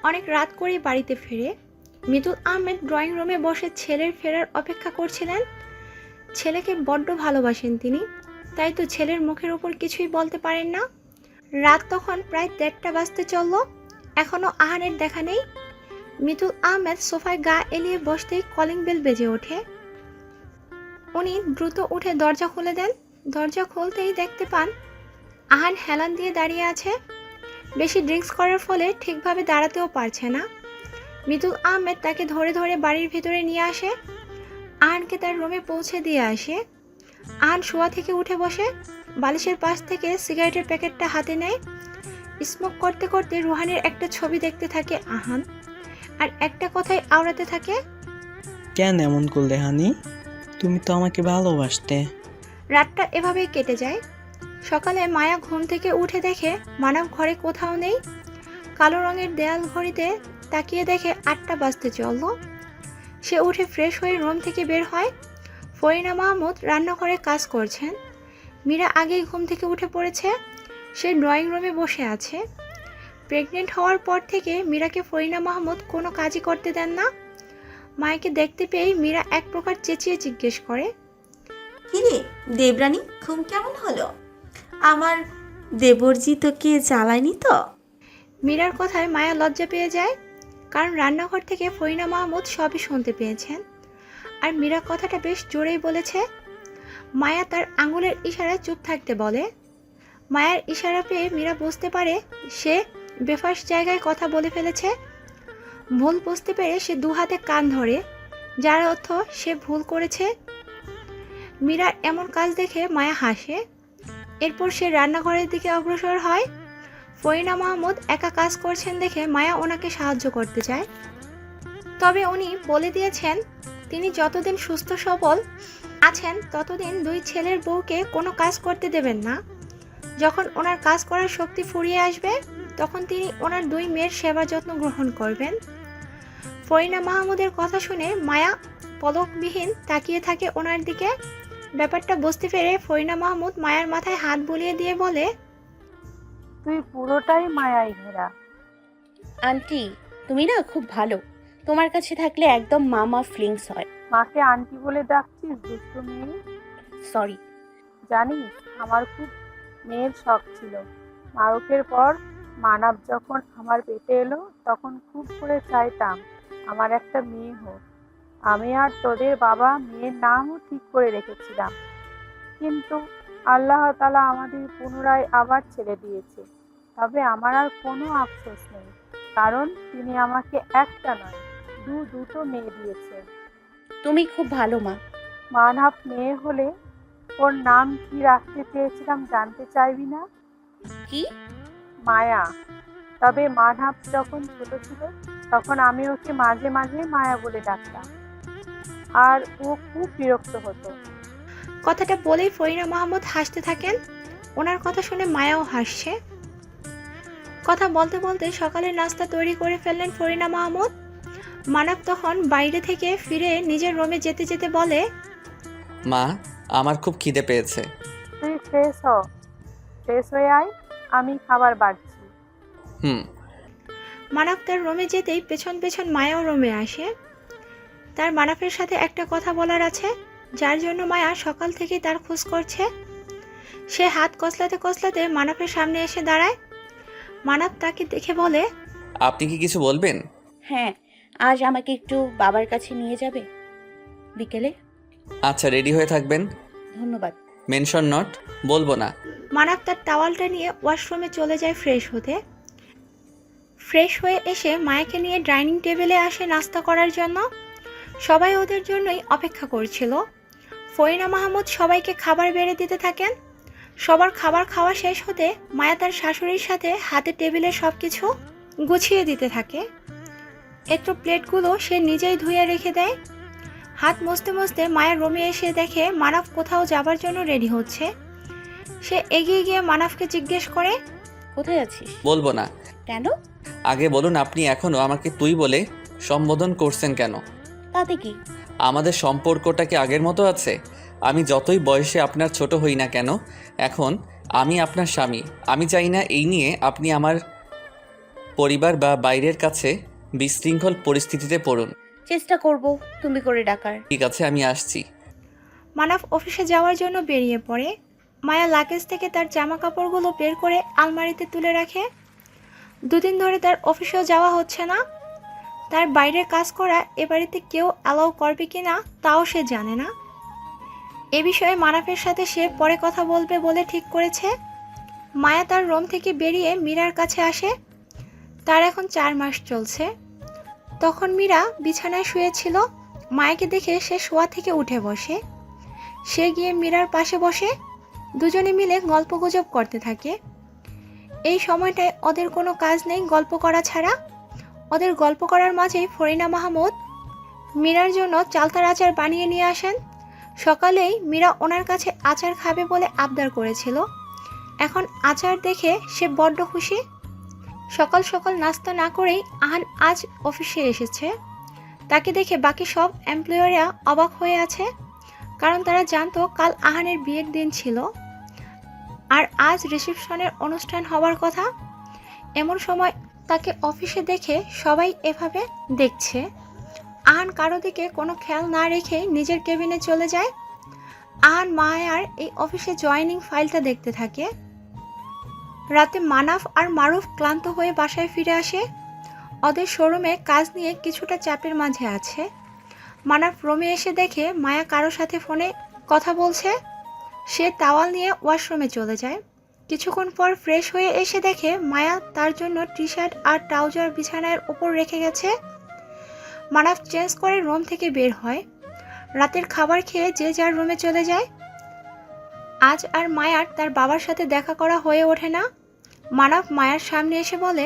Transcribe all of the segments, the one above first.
অনেক রাত করেই বাড়িতে ফিরে। মিতুল আহমেদ ড্রয়িং রুমে বসে ছেলের ফেরার অপেক্ষা করছিলেন। ছেলেকে বড্ড ভালোবাসেন তিনি, তাই তো ছেলের মুখের ওপর কিছুই বলতে পারেন না। রাত তখন প্রায় 1:30 বাজতে চলল, এখনো আহানের দেখা নেই। মিতুল আহমেদ সোফায় গা এলিয়ে বসতেই কলিং বেল বেজে ওঠে। উনি দ্রুত উঠে দরজা খুলে দেন। দরজা খুলতেই দেখতে পান আহান হেলান দিয়ে দাঁড়িয়ে আছে। বেশি ড্রিঙ্কস করার ফলে ঠিকভাবে দাঁড়াতেও পারছে না। মিতুল আহমেদ তাকে ধরে ধরে বাড়ির ভিতরে নিয়ে আসে, আহানকে তার রুমে পৌঁছে দিয়ে আসে। আহান শোয়া থেকে উঠে বসে বালিশের পাশ থেকে সিগারেটের প্যাকেটটা হাতে নেয়। স্মোক করতে করতে রুহানের একটা ছবি দেখতে থাকে আহান, আর একটা কথাই আওড়াতে থাকে, কেন এমন করলে হানি? তুমি তো আমাকে ভালোবাসতে। রাতটা এভাবেই কেটে যায়। সকালে মায়া ঘুম থেকে উঠে দেখে মানব ঘরে কোথাও নেই। কালো রঙের দেয়াল ঘড়িতে তাকিয়ে দেখে 8টা বাজতে চলল। সে উঠে ফ্রেশ হয়ে রুম থেকে বের হয়। ফরিনা মাহমুদ রান্নাঘরে কাজ করছেন। মীরা আগেই ঘুম থেকে উঠে পড়েছে, সে ড্রয়িং রুমে বসে আছে। প্রেগনেন্ট হওয়ার পর থেকে মীরাকে ফরিনা মাহমুদ কোনো কাজই করতে দেন না। মায়াকে দেখতে পেয়েই মীরা এক প্রকার চেঁচিয়ে জিজ্ঞেস করে, কিরে দেবরানী, ঘুম কেমন হলো? আমার দেবরজি তোকে জ্বালায়নি তো? মীরার কথায় মায়া লজ্জা পেয়ে যায়, কারণ রান্নাঘর থেকে ফরিনা মাহমুদ সবই শুনতে পেয়েছেন। আর মীরা কথাটা বেশ জোরেই বলেছে। মায়া তার আঙুলের ইশারায় চুপ থাকতে বলে। মায়ার ইশারা পেয়ে মীরা বুঝতে পারে সে বেফাস জায়গায় কথা বলে ফেলেছে। ভুল বুঝতে পেরে সে দু হাতে কান ধরে, যার অর্থ সে ভুল করেছে। মীরার এমন কাজ দেখে মায়া হাসে। এরপর সে রান্নাঘরের দিকে অগ্রসর হয়। ফরিনা মাহমুদ একা কাজ করছেন দেখে মায়া ওনাকে সাহায্য করতে চায়, তবে উনি বলে দিয়েছেন তিনি যতদিন সুস্থ সবল আছেন ততদিন দুই ছেলের বউকে কোনো কাজ করতে দেবেন না। যখন ওনার কাজ করার শক্তি ফুরিয়ে আসবে তখন তিনি ওনার দুই মেয়ের সেবা যত্ন গ্রহণ করবেন। ফরিনা মাহমুদের কথা শুনে মায়া পলকবিহীন তাকিয়ে থাকে ওনার দিকে। ব্যাপারটা বুঝতে পেরে ফরিনা মাহমুদ মায়ার মাথায় হাত বুলিয়ে দিয়ে বলে, তুই পুরোটাই মায়ায় ঘেরা। আন্টি, তুমি না খুব ভালো। তোমার কাছে থাকলে একদম মামা ফিলিংস হয়। মাকে আন্টি বলে ডাকছিস দুষ্টু মেয়ে? সরি। জানিস, আমার খুব মেয়ের শখ ছিল। মারুফের পর মানব যখন আমার পেটে এলো তখন খুব করে চাইতাম আমার একটা মেয়ে হোক। আমি আর তোদের বাবা মেয়ের নামও ঠিক করে রেখেছিলাম, কিন্তু আল্লাহ তাআলা আমাদের পুনরায় আবার ছেড়ে দিয়েছে। তবে আমার আর কোনো আফসোস নেই, কারণ তিনি আমাকে একটা নয় দুটো মেয়ে দিয়েছে। তুমি খুব ভালো মা। মানব মেয়ে হলে ওর নাম কি রাখতে চেয়েছিলাম জানতে চাইবি না? কি? মায়া। তবে মানব যখন ছোট ছিল তখন আমি ওকে মাঝে মাঝে মায়া বলে ডাকতাম, আর ও খুব বিরক্ত হতো। কথাটা বলেই ফরিনা মাহমুদ হাসতে থাকেন। ওনার কথা শুনে মায়াও হাসছে। কথা বলতে বলতে সকালের নাস্তা তৈরি করে ফেললেন ফরিনা মাহমুদ। মানব তখন বাইরে থেকে ফিরে নিজের রুমে যেতে যেতে বলে, মা, আমার খুব খিদে পেয়েছে। তুই ফ্রেশ হয়ে আয়, আমি খাবার বাড়ছি। হুম। মানব তার রুমে যেতেই পেছন পেছন মায়াও রুমে আসে। তার মানবের সাথে একটা কথা বলার আছে, যার জন্য মায়া সকাল থেকেই তার খোঁজ করছে। সে হাত কসলাতে কসলাতে মানবের সামনে এসে দাঁড়ায়। মানব তাকে দেখে বলে, আপনি কি কিছু বলবেন? হ্যাঁ, আজ আমাকে একটু বাবার কাছে নিয়ে যাবে বিকেলে? আচ্ছা, রেডি হয়ে থাকবেন। ধন্যবাদ। মেনশন নট, বলবো না। মানব তার টাওয়ালটা নিয়ে ওয়াশরুমে চলে যায় ফ্রেশ হতে। ফ্রেশ হয়ে এসে মায়াকে নিয়ে ডাইনিং টেবিলে আসে নাস্তা করার জন্য। সবাই ওদের জন্যই অপেক্ষা করছিল। ফরিনা মাহমুদ সবাইকে খাবার বেড়ে দিতে থাকেন। সবার খাবার খাওয়া শেষ হতে মায়া তার শাশুড়ির সাথে হাতে টেবিলে সব কিছু গুছিয়ে দিতে থাকে। একটু প্লেটগুলো সে নিজেই ধুয়ে রেখে দেয়। হাত মুছতে মুছতে মায়ের রুমে এসে দেখে মানব কোথাও যাবার জন্য রেডি হচ্ছে। সে এগিয়ে গিয়ে মানবকে জিজ্ঞেস করে, কোথায় আছিস? বলবো না। কেন? আগে বলুন, আপনি এখনো আমাকে তুই বলে সম্বোধন করছেন কেন? তাতে কি? আমাদের সম্পর্কটা কি আগের মতো আছে? আমি যতই বয়সে আপনার ছোট হই না কেন, এখন আমি আপনার স্বামী। আমি চাই না এই নিয়ে আপনি আমার পরিবার বা বাইরের কাছে বিশৃঙ্খল পরিস্থিতিতে পড়ুন। চেষ্টা করব তুমি করে ডাকার। ঠিক আছে, আমি আসছি। মানাফ অফিসে যাওয়ার জন্য বেরিয়ে পড়ে। মায়া লাগেজ থেকে তার জামা কাপড়গুলো বের করে আলমারিতে তুলে রাখে। দুদিন ধরে তার অফিসেও যাওয়া হচ্ছে না। তার বাইরের কাজ করা এ বাড়িতে কেউ অ্যালাউ করবে কি না তাও সে জানে না। এ বিষয়ে মানাফের সাথে সে পরে কথা বলবে বলে ঠিক করেছে। মায়া তার রুম থেকে বেরিয়ে মীরার কাছে আসে। তার এখন 4 মাস চলছে। তখন মীরা বিছানায় শুয়েছিল। মায়াকে দেখে সে শোয়া থেকে উঠে বসে। সে গিয়ে মীরার পাশে বসে। দুজনে মিলে গল্পগুজব করতে থাকে। এই সময়টায় ওদের কোনো কাজ নেই গল্প করা ছাড়া। ওদের গল্প করার মাঝেই ফরিনা মাহমুদ মীরার জন্য চালতার আচার বানিয়ে নিয়ে আসেন। সকালেই মীরা ওনার কাছে আচার খাবে বলে আবদার করেছিল। এখন আচার দেখে সে বড্ড খুশি। সকাল সকাল নাস্তা না করেই আহান আজ অফিসে এসেছে। তাকে দেখে বাকি সব এমপ্লয়াররা অবাক হয়ে আছে, কারণ তারা জানতো কাল আহানের বিয়ের দিন ছিল আর আজ রিসেপশনের অনুষ্ঠান হওয়ার কথা। এমন সময় তাকে অফিসে দেখে সবাই এভাবে দেখছে। আহান কারো দিকে কোনো খেয়াল না রেখে নিজের কেবিনে চলে যায়। আহান মায়ার এই অফিসে জয়েনিং ফাইলটা দেখতে থাকে। রাতে মানাফ আর মারুফ ক্লান্ত হয়ে বাসায় ফিরে আসে। ওদের শোরুমে কাজ নিয়ে কিছুটা চাপের মাঝে আছে। মানাফ রুমে এসে দেখে মায়া কারো সাথে ফোনে কথা বলছে। সে টাওয়াল নিয়ে ওয়াশরুমে চলে যায়। কিছুক্ষণ পর ফ্রেশ হয়ে এসে দেখে মায়া তার জন্য টি শার্ট আর ট্রাউজার বিছানার উপর রেখে গেছে। মানাফ চেঞ্জ করে রুম থেকে বের হয়। রাতের খাবার খেয়ে যে যার রুমে চলে যায়। আজ আর মায়ার তার বাবার সাথে দেখা করা হয়ে ওঠে না। মানাফ মায়ার সামনে এসে বলে,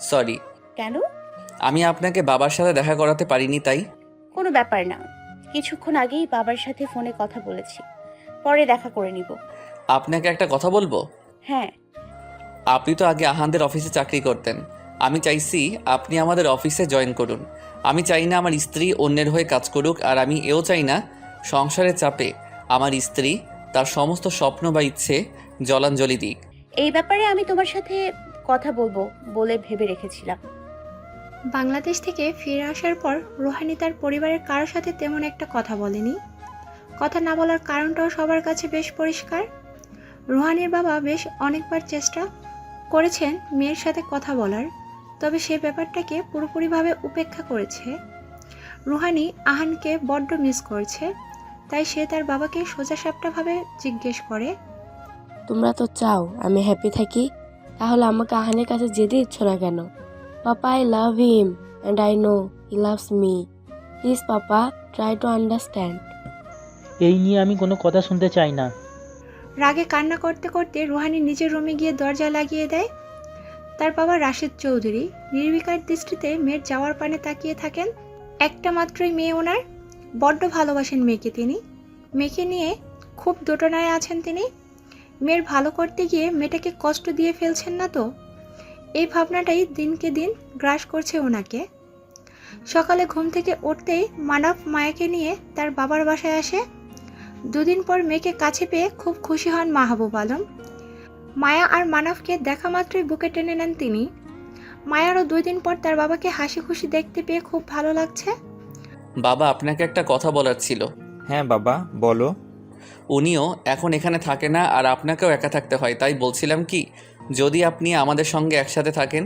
সরি, কেন? আমি আপনাকে বাবার সাথে দেখা করাতে পারিনি তাই। কোনো ব্যাপার না, কিছুক্ষণ আগেই বাবার সাথে ফোনে কথা বলেছি, পরে দেখা করে নিব। আপনাকে একটা কথা বলবো? হ্যাঁ। আপনি তো আগে আহানদের অফিসে চাকরি করতেন। আমি চাইছি আপনি আমাদের অফিসে জয়েন করুন। আমি চাই না আমার স্ত্রী অন্যের হয়ে কাজ করুক, আর আমি এও চাই না সংসারের চাপে আমার স্ত্রী তার সমস্ত স্বপ্ন বা ইচ্ছে জলাঞ্জলি দিক। এই ব্যাপারে আমি তোমার সাথে কথা বলবো বলে ভেবে রেখেছিলাম। বাংলাদেশ থেকে ফিরে আসার পর রুহানি তার পরিবারের কারোর সাথে তেমন একটা কথা বলেনি। কথা না বলার কারণটাও সবার কাছে বেশ পরিষ্কার। রুহানির বাবা বেশ অনেকবার চেষ্টা করেছেন মেয়ের সাথে কথা বলার, তবে সে ব্যাপারটাকে পুরোপুরিভাবে উপেক্ষা করেছে। রুহানি আহানকে বড্ড মিস করছে, তাই সে তার বাবাকে সোজাসাপটাভাবে জিজ্ঞেস করে, তোমরা তো চাও আমি হ্যাপি থাকি, তাহলে আমাকে আহানের কাছে যেতে ইচ্ছ না কেন? Papa, I love him and I know he loves me. Please papa, try to understand. এই নিয়ে আমি কোনো কথা শুনতে চাই না। রাগে কান্না করতে করতে রুহানি নিজের রুমে গিয়ে দরজা লাগিয়ে দেয়। তার বাবা রাশেদ চৌধুরী নির্বিকার দৃষ্টিতে মেয়ের যাওয়ার পানে তাকিয়ে থাকেন। একটা মাত্রই মেয়ে ওনার, বড্ড ভালোবাসেন মেয়েকে তিনি। মেয়েকে নিয়ে খুব দোটানায় আছেন তিনি। মেয়ের ভালো করতে গিয়ে মেয়েটাকে কষ্ট দিয়ে ফেলছেন না তো? এই ভাবনাটাই দিনকে দিন গ্রাস করছে ওনাকে। সকালে ঘুম থেকে উঠতেই মানব মায়াকে নিয়ে তার বাবার বাসায় আসে। দুদিন পর মেয়েকে কাছে পেয়ে খুব খুশি হন মাহবুব আলম। মায়া আর মানবকে দেখা মাত্রই বুকে টেনে নেন তিনি। মায়ারও 2 দিন পর তার বাবাকে হাসি খুশি দেখতে পেয়ে খুব ভালো লাগছে। বাবা, আপনাকে একটা কথা বলার ছিল। হ্যাঁ বাবা, বলো। উনিও এখন এখানে থাকে না, আর আপনাকেও একা থাকতে হয়, তাই বলছিলাম কি যদি আপনি আমাদের সঙ্গে একসাথে থাকেন।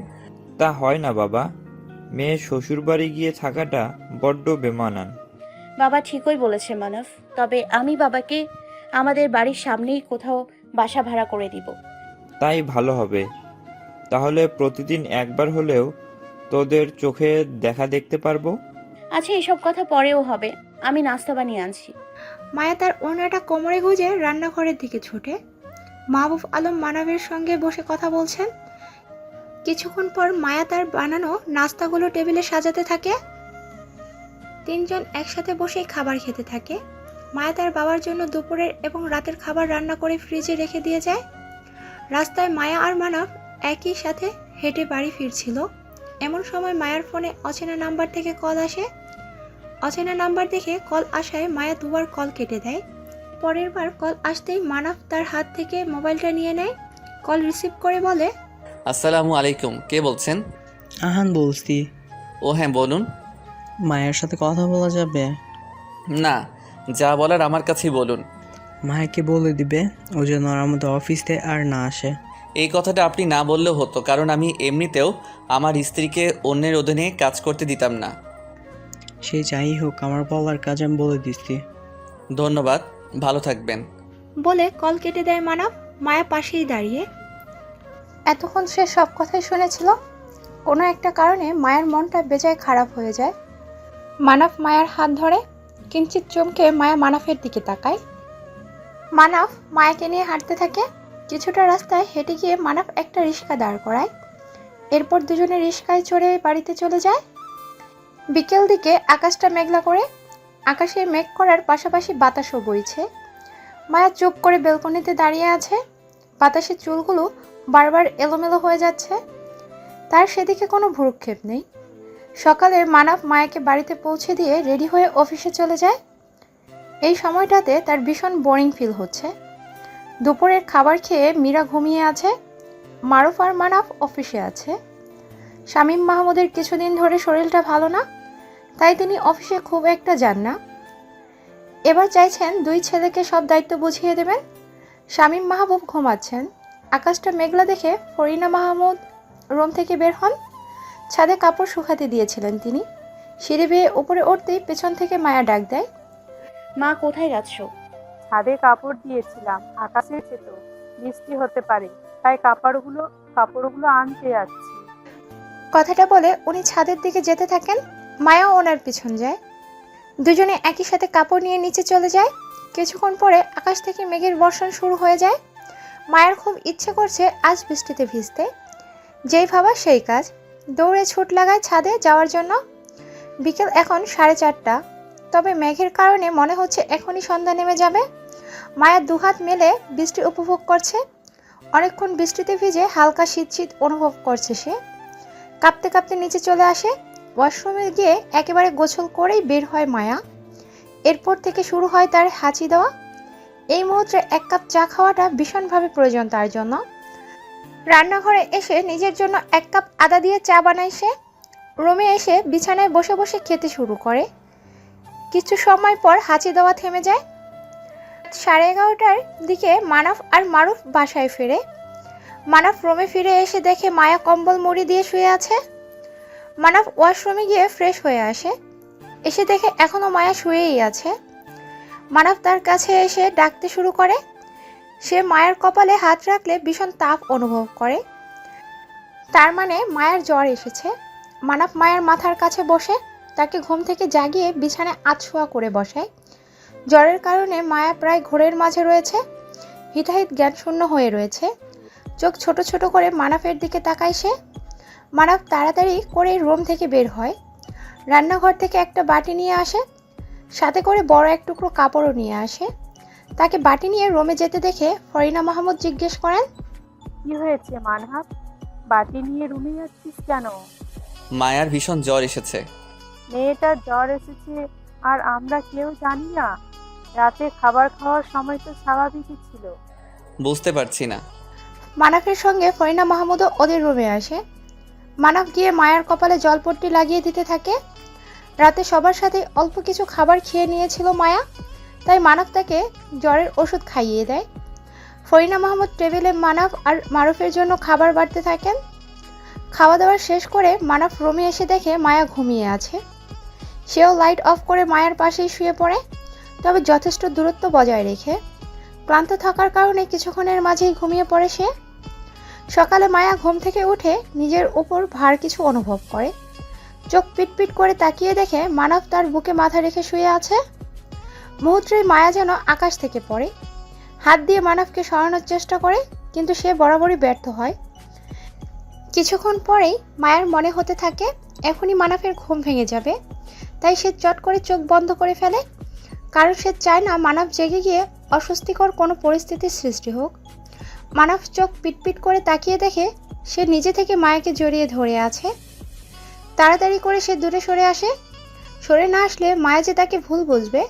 তা হয় না বাবা, মেয়ে শ্বশুরবাড়ি গিয়ে থাকাটা বড্ড বেমানান। বাবা ঠিকই বলেছে মানব, তবে আমি বাবাকে আমাদের বাড়ির সামনেই কোথাও বাসা ভাড়া করে দিব। তাই ভালো হবে। তাহলে প্রতিদিন একবার হলেও তোদের চোখে দেখা দেখতে পারবো। আচ্ছা, এসব কথা পরেও হবে, আমি নাস্তা বানিয়ে আনছি। মায়া তার ওড়নাটা কোমরে গুজে রান্নাঘরের দিকে ছুটে। মাহবুব আলম মানবের সঙ্গে বসে কথা বলছেন। কিছুক্ষণ পর মায়া তার বানানো নাস্তাগুলো টেবিলে সাজাতে থাকে। 3 জন একসাথে বসে খাবার খেতে থাকে। মায়া তার বাবার জন্য দুপুরের এবং রাতের খাবার রান্না করে ফ্রিজে রেখে দিয়ে যায়। রাস্তায় মায়া আর মানব একই সাথে হেঁটে বাড়ি ফিরছিল। এমন সময় মায়ার ফোনে অচেনা নাম্বার থেকে কল আসে। অচেনা নাম্বার দেখে কল আসায় মায়া 2বার কল কেটে দেয়। পরের বার কল আসতেই মানব তার হাত থেকে মোবাইলটা নিয়ে নেয়। কল রিসিভ করে বলে, আসসালামু আলাইকুম, কে বলছেন? আহান বলছি। ও হ্যাঁ বলুন। মায়ের সাথে কথা বলা যাবে? না, যা বলার আমার কাছেই বলুন। মায়াকে বলে দিবে ও যেন আর আমাদের অফিসে আর না আসে। এই কথাটা আপনি না বললেও হতো, কারণ আমি এমনিতেও আমার স্ত্রীকে অন্যের অধীনে কাজ করতে দিতাম না। সে যাই হোক, আমার বলার কাজ আমি বলে দিচ্ছি। ধন্যবাদ, ভালো থাকবেন। বলে কল কেটে দেয় মানব। মায়া পাশেই দাঁড়িয়ে। এতক্ষণ সে সব কথাই শুনেছিল। কোনো একটা কারণে মায়ের মনটা বেজায় খারাপ হয়ে যায়। মানব মায়ার হাত ধরে। কিঞ্চিত চমকে মায়া মানবের দিকে তাকায়। মানব মায়াকে নিয়ে হাঁটতে থাকে। কিছুটা রাস্তায় হেঁটে গিয়ে মানব একটা রিক্সা দাঁড় করায়। এরপর দুজনে রিক্সায় চড়ে বাড়িতে চলে যায়। বিকেল দিকে আকাশটা মেঘলা করে। আকাশে মেঘ করার পাশাপাশি বাতাসও বইছে। মায়া চুপ করে বেলকনিতে দাঁড়িয়ে আছে। বাতাসের চুলগুলো বারবার এলোমেলো হয়ে যাচ্ছে। তার সেদিকে কোনো ভ্রুক্ষেপ নেই। সকালে মানব মায়াকে বাড়িতে পৌঁছে দিয়ে রেডি হয়ে অফিসে চলে যায়। এই সময়টাতে তার ভীষণ বোরিং ফিল হচ্ছে। দুপুরের খাবার খেয়ে মীরা ঘুমিয়ে আছে। মারুফ আর মানব অফিসে আছে। শামীম মাহমুদের কিছুদিন ধরে শরীরটা ভালো না, তাই তিনি অফিসে খুব একটা যান না। এবার চাইছেন দুই ছেলেকে সব দায়িত্ব বুঝিয়ে দেবেন। শামীম মাহবুব ঘুমাচ্ছেন। আকাশটা মেঘলা দেখে ফরিনা মাহমুদ রুম থেকে বের হন। ছাদে কাপড় শুকাতে দিয়েছিলেন তিনি। সিঁড়ি বেয়ে উপরে উঠতেই পেছন থেকে মায়া ডাক দেয়। মা কোথায় যাচ্ছ? ছাদে কাপড় দিয়েছিলাম, আকাশে তো বৃষ্টি হতে পারে, তাই কাপড়গুলো আনতে যাচ্ছি। কথাটা বলে উনি ছাদের দিকে যেতে থাকেন। মায়াও ওনার পিছন যায়। দুজনে একই সাথে কাপড় নিয়ে নিচে চলে যায়। কিছুক্ষণ পরে আকাশ থেকে মেঘের বর্ষণ শুরু হয়ে যায়। মায়ের খুব ইচ্ছে করছে আজ বৃষ্টিতে ভিজতে। যেই ভাবা সেই কাজ। দৌড়ে ছুট লাগায় ছাদে যাওয়ার জন্য। বিকেল এখন 4:30। তবে মেঘের কারণে মনে হচ্ছে এখনই সন্ধ্যা নেমে যাবে। মায়া দুহাত মেলে বৃষ্টি উপভোগ করছে। অনেকক্ষণ বৃষ্টিতে ভিজে হালকা শীত শীত অনুভব করছে সে। কাঁপতে কাঁপতে নিচে চলে আসে। ওয়াশরুমে গিয়ে একেবারে গোসল করেই বের হয় মায়া। এরপর থেকে শুরু হয় তার হাঁচি দেওয়া। এই মুহূর্তে এক কাপ চা খাওয়াটা ভীষণভাবে প্রয়োজন তার জন্য। রান্নাঘরে এসে নিজের জন্য 1 কাপ আদা দিয়ে চা বানায় সে। রুমে এসে বিছানায় বসে বসে খেতে শুরু করে। কিছু সময় পর হাঁচি দেওয়া থেমে যায়। 11:30টার দিকে মানব আর মারুফ বাসায় ফেরে। মানব রুমে ফিরে এসে দেখে মায়া কম্বল মুড়ি দিয়ে শুয়ে আছে। মানব ওয়াশরুমে গিয়ে ফ্রেশ হয়ে আসে। এসে দেখে এখনো মায়া শুয়েই আছে। মানব তার কাছে এসে ডাকতে শুরু করে। সে মায়ের কপালে হাত রাখলে ভীষণ তাপ অনুভব করে। তার মানে মায়ের জ্বর এসেছে। মানব মায়ের মাথার কাছে বসে তাকে ঘুম থেকে জাগিয়ে বিছানায় আধশোয়া করে বসায়। জ্বরের কারণে মায়া প্রায় ঘোরের মাঝে রয়েছে। হিতাহিত জ্ঞানশূন্য হয়ে রয়েছে। চোখ ছোট ছোট করে মানবের দিকে তাকায় সে। মানব তাড়াতাড়ি করে রুম থেকে বের হয়। রান্নাঘর থেকে একটা বাটি নিয়ে আসে। সাথে করে বড় এক টুকরো কাপড়ও নিয়ে আসে। তাকে বাটি নিয়ে রুমে যেতে দেখে ফরিনা মাহমুদ জিজ্ঞেস করেন, কি হয়েছে মানহাব, বাটি নিয়ে রুমে যাচ্ছিস কেন? মায়ার ভীষণ জ্বর এসেছে। মেয়েটার জ্বর এসেছে আর আমরা কেউ জানি না? রাতে খাবার খাওয়ার সময় তো স্বাভাবিকই ছিল। বুঝতে পারছি না। মানবের সঙ্গে ফরিনা মাহমুদও ওদের রুমে আসে। মানব গিয়ে মায়ের কপালে জলপট্টি লাগিয়ে দিতে থাকে। রাতে সবার সাথে অল্প কিছু খাবার খেয়ে নিয়েছিল মায়া, তাই মানব তাকে জ্বরের ওষুধ খাইয়ে দেয়। ফরিনা মাহমুদ টেবিলে মানব আর মারুফের জন্য খাবার বাড়তে থাকেন। খাওয়া দাওয়া শেষ করে মানব রুমে এসে দেখে মায়া ঘুমিয়ে আছে। সেও লাইট অফ করে মায়ের পাশেই শুয়ে পড়ে, তবে যথেষ্ট দূরত্ব বজায় রেখে। ক্লান্ত থাকার কারণে কিছুক্ষণের মাঝেই ঘুমিয়ে পড়ে সে। সকালে মায়া ঘুম থেকে উঠে নিজের উপর ভার কিছু অনুভব করে। চোখ পিটপিট করে তাকিয়ে দেখে মানব তার বুকে মাথা রেখে শুয়ে আছে। মুহূর্তেই মায়া যেন আকাশ থেকে পড়ে। হাত দিয়ে মানবকে সরানোর চেষ্টা করে, কিন্তু সে বরাবরই ব্যর্থ হয়। কিছুক্ষণ পরেই মায়ের মনে হতে থাকে এখনই মানবের ঘুম ভেঙে যাবে, তাই সে চট করে চোখ বন্ধ করে ফেলে। কারণ সে চায় না মানব জেগে গিয়ে অস্বস্তিকর কোনো পরিস্থিতির সৃষ্টি হোক। মানব চোখ পিটপিট করে তাকিয়ে দেখে সে নিজে থেকে মায়াকে জড়িয়ে ধরে আছে। তাড়াতাড়ি করে সে দূরে সরে আসে। সরে না আসলে মায়া যে তাকে ভুল বুঝবে